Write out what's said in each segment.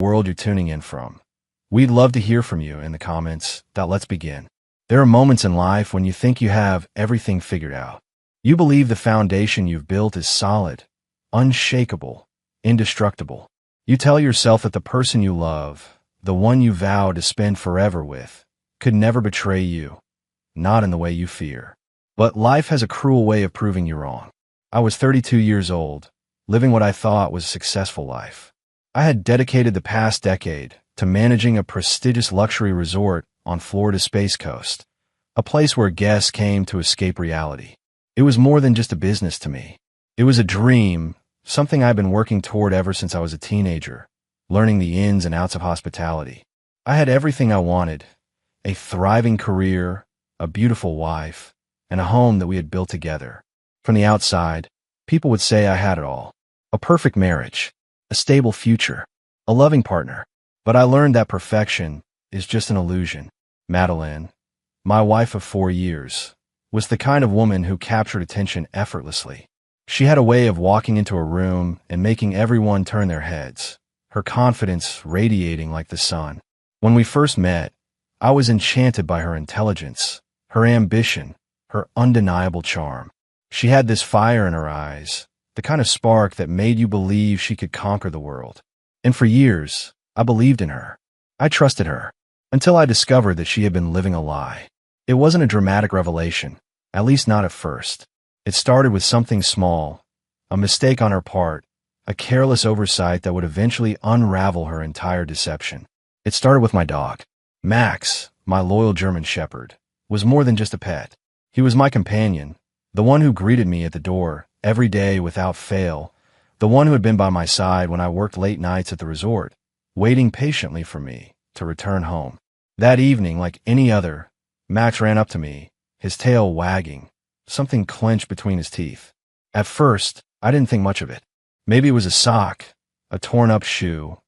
world you're tuning in from. We'd love to hear from you in the comments. Let's begin. There are moments in life when you think you have everything figured out. You believe the foundation you've built is solid, unshakable, indestructible. You tell yourself that the person you love, the one you vow to spend forever with, could never betray you, not in the way you fear. But life has a cruel way of proving you wrong. I was 32 years old, living what I thought was a successful life. I had dedicated the past decade to managing a prestigious luxury resort on Florida's Space Coast, a place where guests came to escape reality. It was more than just a business to me. It was a dream, something I've been working toward ever since I was a teenager, learning the ins and outs of hospitality. I had everything I wanted: a thriving career, a beautiful wife, and a home that we had built together. From the outside, people would say I had it all: a perfect marriage, a stable future, a loving partner. But I learned that perfection is just an illusion. Madeline, my wife of 4 years, was the kind of woman who captured attention effortlessly. She had a way of walking into a room and making everyone turn their heads, her confidence radiating like the sun. When we first met, I was enchanted by her intelligence, her ambition, her undeniable charm. She had this fire in her eyes, the kind of spark that made you believe she could conquer the world. And for years, I believed in her. I trusted her, until I discovered that she had been living a lie. It wasn't a dramatic revelation, at least not at first. It started with something small, a mistake on her part, a careless oversight that would eventually unravel her entire deception. It started with my dog. Max, my loyal German Shepherd, was more than just a pet. He was my companion, the one who greeted me at the door every day without fail, the one who had been by my side when I worked late nights at the resort, waiting patiently for me to return home. That evening, like any other, Max ran up to me, his tail wagging, something clenched between his teeth. At first, I didn't think much of it. Maybe it was a sock, a torn-up shoe,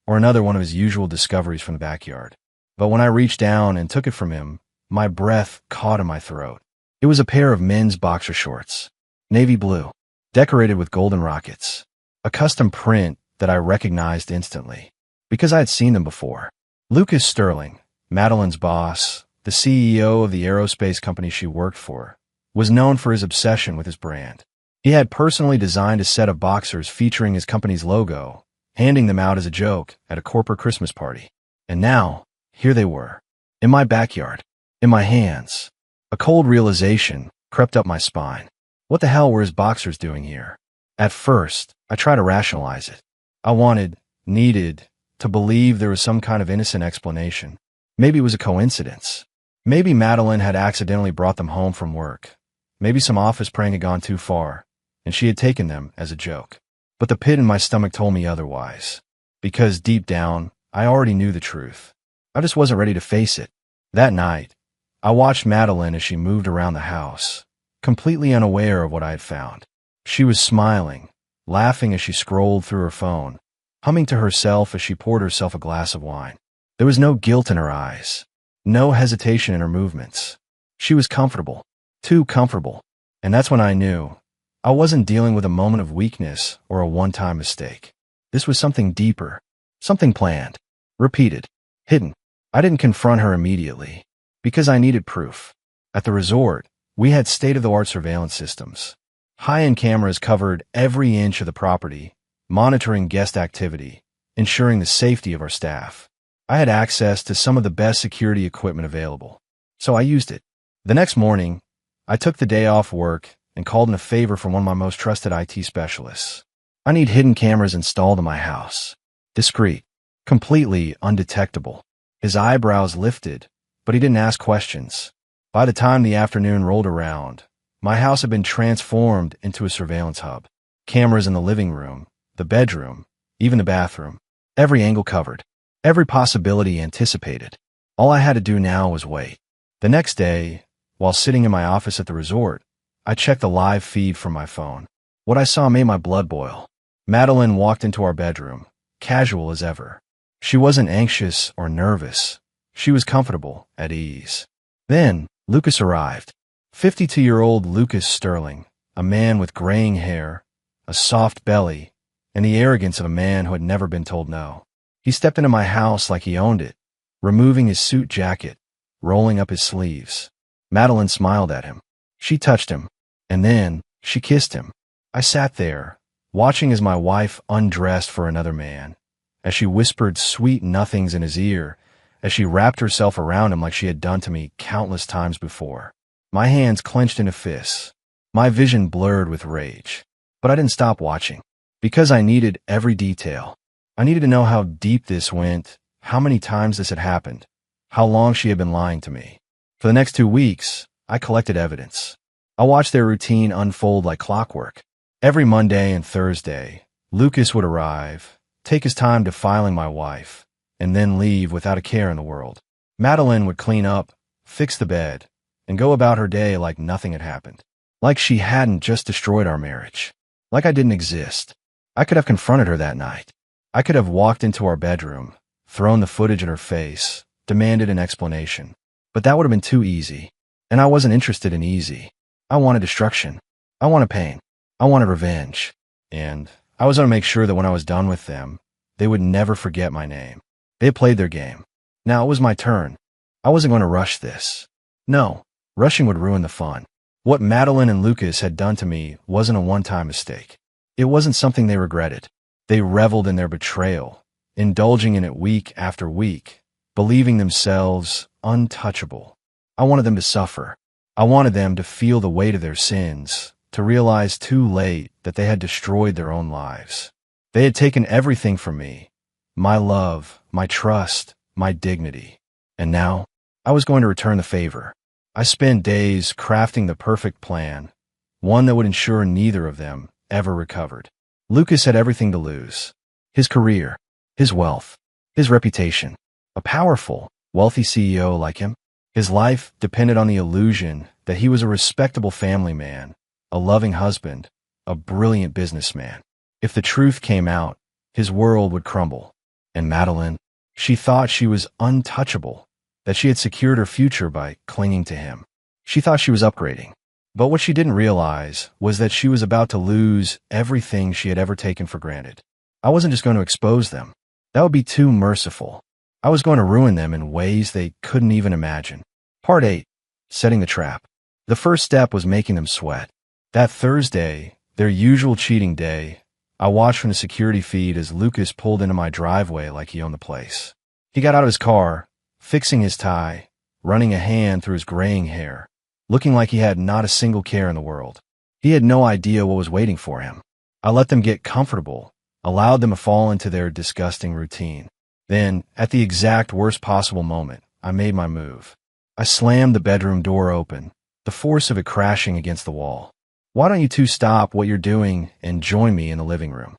or another one of his usual discoveries from the backyard. But when I reached down and took it from him, my breath caught in my throat. It was a pair of men's boxer shorts, navy blue, decorated with golden rockets, a custom print that I recognized instantly, because I had seen them before. Lucas Sterling, Madeline's boss, the CEO of the aerospace company she worked for, was known for his obsession with his brand. He had personally designed a set of boxers featuring his company's logo, handing them out as a joke at a corporate Christmas party. And now, here they were, in my backyard, in my hands. A cold realization crept up my spine. What the hell were his boxers doing here? At first, I tried to rationalize it. I needed to believe there was some kind of innocent explanation. Maybe it was a coincidence. Maybe Madeline had accidentally brought them home from work. Maybe some office prank had gone too far, and she had taken them as a joke. But the pit in my stomach told me otherwise. Because deep down, I already knew the truth. I just wasn't ready to face it. That night, I watched Madeline as she moved around the house, completely unaware of what I had found. She was smiling, laughing as she scrolled through her phone, humming to herself as she poured herself a glass of wine. There was no guilt in her eyes, no hesitation in her movements. She was comfortable, too comfortable. And that's when I knew I wasn't dealing with a moment of weakness or a one-time mistake. This was something deeper, something planned, repeated, hidden. I didn't confront her immediately, because I needed proof. At the resort, we had state-of-the-art surveillance systems. High-end cameras covered every inch of the property, monitoring guest activity, ensuring the safety of our staff. I had access to some of the best security equipment available, so I used it. The next morning, I took the day off work and called in a favor from one of my most trusted IT specialists. I need hidden cameras installed in my house. Discreet, completely undetectable. His eyebrows lifted, but he didn't ask questions. By the time the afternoon rolled around, my house had been transformed into a surveillance hub. Cameras in the living room, the bedroom, even the bathroom. Every angle covered. Every possibility anticipated. All I had to do now was wait. The next day, while sitting in my office at the resort, I checked the live feed from my phone. What I saw made my blood boil. Madeline walked into our bedroom, casual as ever. She wasn't anxious or nervous. She was comfortable, at ease. Then, Lucas arrived. 52-year-old Lucas Sterling, a man with graying hair, a soft belly, and the arrogance of a man who had never been told no. He stepped into my house like he owned it, removing his suit jacket, rolling up his sleeves. Madeline smiled at him. She touched him, and then she kissed him. I sat there, watching as my wife undressed for another man, as she whispered sweet nothings in his ear, as she wrapped herself around him like she had done to me countless times before. My hands clenched into fists, my vision blurred with rage. But I didn't stop watching, because I needed every detail. I needed to know how deep this went, how many times this had happened, how long she had been lying to me. For the next 2 weeks, I collected evidence. I watched their routine unfold like clockwork. Every Monday and Thursday, Lucas would arrive, take his time defiling my wife, and then leave without a care in the world. Madeline would clean up, fix the bed, and go about her day like nothing had happened. Like she hadn't just destroyed our marriage. Like I didn't exist. I could have confronted her that night. I could have walked into our bedroom, thrown the footage in her face, demanded an explanation. But that would have been too easy. And I wasn't interested in easy. I wanted destruction. I wanted pain. I wanted revenge. And I was going to make sure that when I was done with them, they would never forget my name. They had played their game. Now it was my turn. I wasn't going to rush this. No, rushing would ruin the fun. What Madeline and Lucas had done to me wasn't a one-time mistake. It wasn't something they regretted. They reveled in their betrayal, indulging in it week after week, believing themselves untouchable. I wanted them to suffer. I wanted them to feel the weight of their sins, to realize too late that they had destroyed their own lives. They had taken everything from me, my love, my trust, my dignity. And now, I was going to return the favor. I spent days crafting the perfect plan, one that would ensure neither of them ever recovered. Lucas had everything to lose. His career, his wealth, his reputation. A powerful, wealthy CEO like him. His life depended on the illusion that he was a respectable family man, a loving husband, a brilliant businessman. If the truth came out, his world would crumble. And Madeline, she thought she was untouchable, that she had secured her future by clinging to him. She thought she was upgrading. But what she didn't realize was that she was about to lose everything she had ever taken for granted. I wasn't just going to expose them. That would be too merciful. I was going to ruin them in ways they couldn't even imagine. Part 8. Setting the trap. The first step was making them sweat. That Thursday, their usual cheating day, I watched from the security feed as Lucas pulled into my driveway like he owned the place. He got out of his car, fixing his tie, running a hand through his graying hair, looking like he had not a single care in the world. He had no idea what was waiting for him. I let them get comfortable, allowed them to fall into their disgusting routine. Then, at the exact worst possible moment, I made my move. I slammed the bedroom door open, the force of it crashing against the wall. "Why don't you two stop what you're doing and join me in the living room?"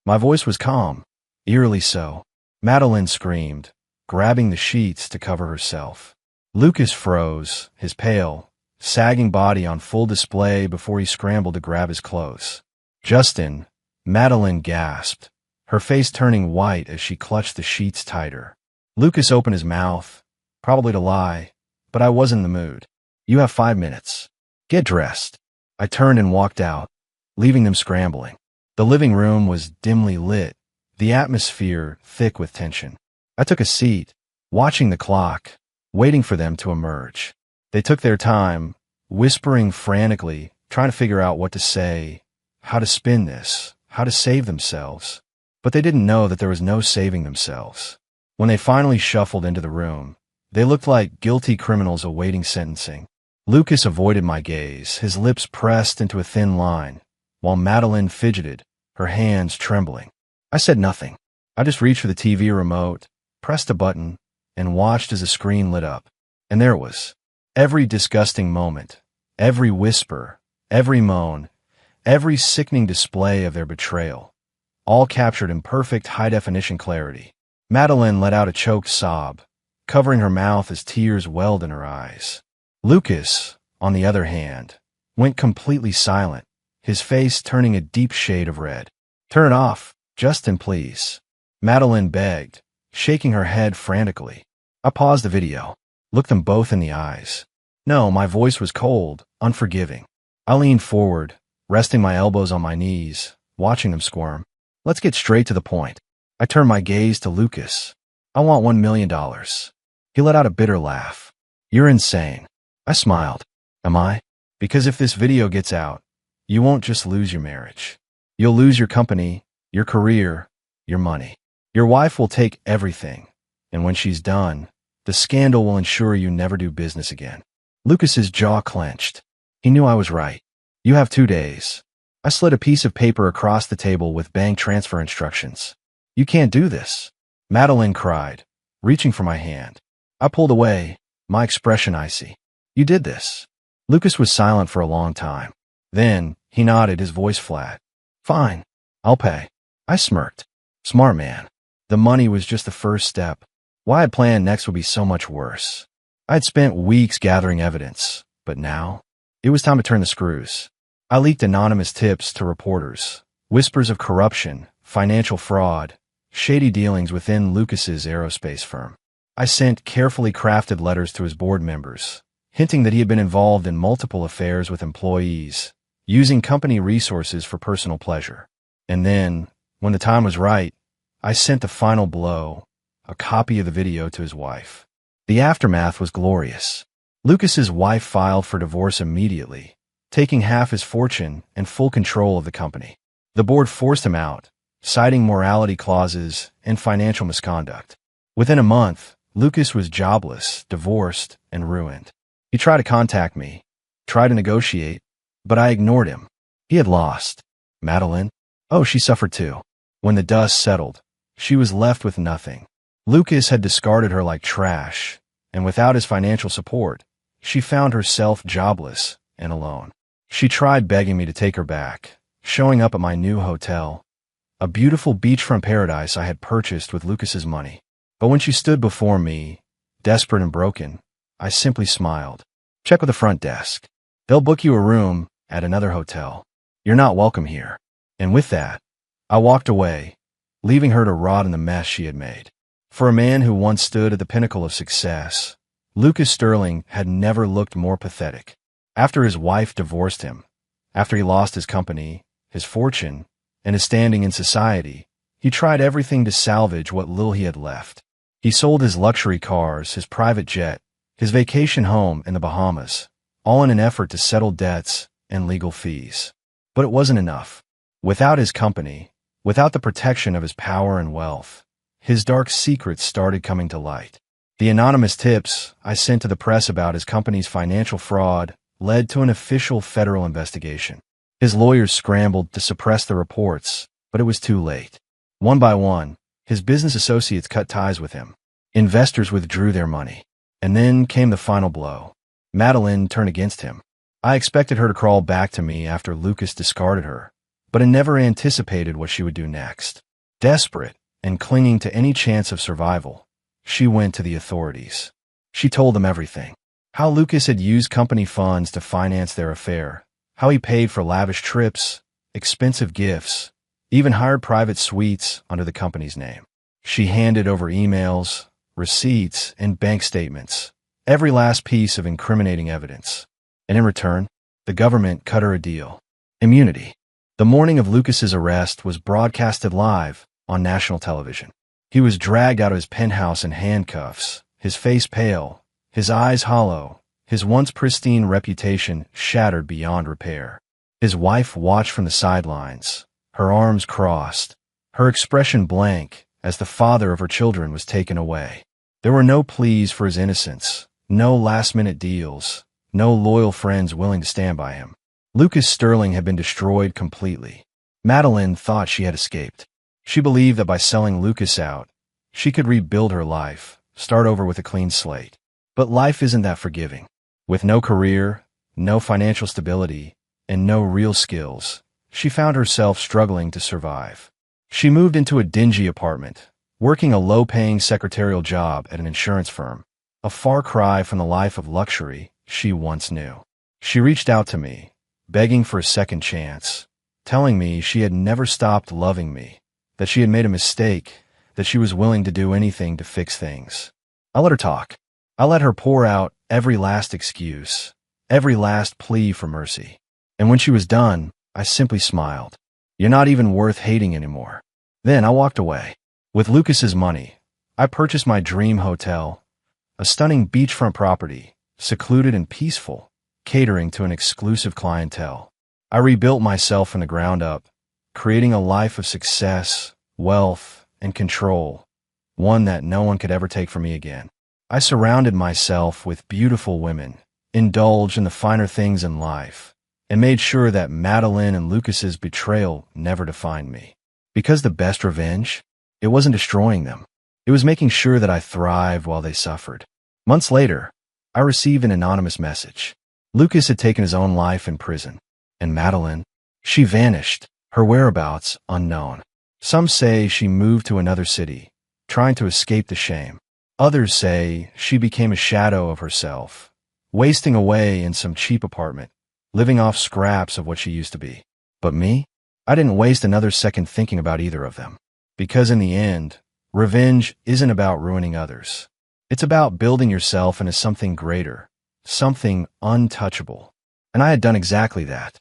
My voice was calm, eerily so. Madeline screamed, grabbing the sheets to cover herself. Lucas froze, his pale, sagging body on full display before he scrambled to grab his clothes. "Justin," Madeline gasped, her face turning white as she clutched the sheets tighter. Lucas opened his mouth, probably to lie, but I wasn't in the mood. "You have 5 minutes. Get dressed." I turned and walked out, leaving them scrambling. The living room was dimly lit, the atmosphere thick with tension. I took a seat, watching the clock, waiting for them to emerge. They took their time, whispering frantically, trying to figure out what to say, how to spin this, how to save themselves. But they didn't know that there was no saving themselves. When they finally shuffled into the room, they looked like guilty criminals awaiting sentencing. Lucas avoided my gaze, his lips pressed into a thin line, while Madeline fidgeted, her hands trembling. I said nothing. I just reached for the TV remote, pressed a button, and watched as the screen lit up. And there it was. Every disgusting moment, every whisper, every moan, every sickening display of their betrayal, all captured in perfect high-definition clarity. Madeline let out a choked sob, covering her mouth as tears welled in her eyes. Lucas, on the other hand, went completely silent, his face turning a deep shade of red. "Turn it off, Justin, please," Madeline begged, shaking her head frantically. I paused the video, looked them both in the eyes. No, my voice was cold, unforgiving. I leaned forward, resting my elbows on my knees, watching them squirm. "Let's get straight to the point. I turned my gaze to Lucas. I want $1 million. He let out a bitter laugh. You're insane. I smiled. Am I? Because if this video gets out, you won't just lose your marriage. You'll lose your company, your career, your money. Your wife will take everything, and when she's done, the scandal will ensure you never do business again. Lucas's jaw clenched. He knew I was right. You have 2 days. I slid a piece of paper across the table with bank transfer instructions. You can't do this. Madeline cried, reaching for my hand. I pulled away, my expression icy. You did this. Lucas was silent for a long time. Then, he nodded, his voice flat. Fine. I'll pay. I smirked. Smart man. The money was just the first step. What I had planned next would be so much worse. I had spent weeks gathering evidence, but now, it was time to turn the screws. I leaked anonymous tips to reporters, whispers of corruption, financial fraud, shady dealings within Lucas's aerospace firm. I sent carefully crafted letters to his board members, hinting that he had been involved in multiple affairs with employees, using company resources for personal pleasure. And then, when the time was right, I sent the final blow, a copy of the video to his wife. The aftermath was glorious. Lucas's wife filed for divorce immediately, taking half his fortune and full control of the company. The board forced him out, citing morality clauses and financial misconduct. Within a month, Lucas was jobless, divorced, and ruined. He tried to contact me, tried to negotiate, but I ignored him. He had lost. Madeline? Oh, she suffered too. When the dust settled, she was left with nothing. Lucas had discarded her like trash, and without his financial support, she found herself jobless and alone. She tried begging me to take her back, showing up at my new hotel, a beautiful beachfront paradise I had purchased with Lucas's money. But when she stood before me, desperate and broken, I simply smiled. Check with the front desk. They'll book you a room at another hotel. You're not welcome here. And with that, I walked away, leaving her to rot in the mess she had made. For a man who once stood at the pinnacle of success, Lucas Sterling had never looked more pathetic. After his wife divorced him, after he lost his company, his fortune, and his standing in society, he tried everything to salvage what little he had left. He sold his luxury cars, his private jet, his vacation home in the Bahamas, all in an effort to settle debts and legal fees. But it wasn't enough. Without his company, without the protection of his power and wealth, his dark secrets started coming to light. The anonymous tips I sent to the press about his company's financial fraud led to an official federal investigation. His lawyers scrambled to suppress the reports, but it was too late. One by one, his business associates cut ties with him. Investors withdrew their money. And then came the final blow. Madeline turned against him. I expected her to crawl back to me after Lucas discarded her, but I never anticipated what she would do next. Desperate and clinging to any chance of survival, she went to the authorities. She told them everything. How Lucas had used company funds to finance their affair, how he paid for lavish trips, expensive gifts, even hired private suites under the company's name. She handed over emails, receipts, and bank statements, every last piece of incriminating evidence. And in return, the government cut her a deal. Immunity. The morning of Lucas's arrest was broadcasted live on national television. He was dragged out of his penthouse in handcuffs, his face pale, his eyes hollow, his once pristine reputation shattered beyond repair. His wife watched from the sidelines, her arms crossed, her expression blank as the father of her children was taken away. There were no pleas for his innocence, no last-minute deals, no loyal friends willing to stand by him. Lucas Sterling had been destroyed completely. Madeline thought she had escaped. She believed that by selling Lucas out, she could rebuild her life, start over with a clean slate. But life isn't that forgiving. With no career, no financial stability, and no real skills, she found herself struggling to survive. She moved into a dingy apartment, working a low-paying secretarial job at an insurance firm, a far cry from the life of luxury she once knew. She reached out to me, begging for a second chance, telling me she had never stopped loving me, that she had made a mistake, that she was willing to do anything to fix things. I let her talk. I let her pour out every last excuse, every last plea for mercy. And when she was done, I simply smiled. You're not even worth hating anymore. Then I walked away. With Lucas's money, I purchased my dream hotel, a stunning beachfront property, secluded and peaceful, catering to an exclusive clientele. I rebuilt myself from the ground up, creating a life of success, wealth, and control, one that no one could ever take from me again. I surrounded myself with beautiful women, indulged in the finer things in life, and made sure that Madeline and Lucas's betrayal never defined me. Because the best revenge, it wasn't destroying them. It was making sure that I thrived while they suffered. Months later, I received an anonymous message. Lucas had taken his own life in prison, and Madeline, she vanished, her whereabouts unknown. Some say she moved to another city, trying to escape the shame. Others say she became a shadow of herself, wasting away in some cheap apartment, living off scraps of what she used to be. But me? I didn't waste another second thinking about either of them. Because in the end, revenge isn't about ruining others. It's about building yourself into something greater, something untouchable. And I had done exactly that.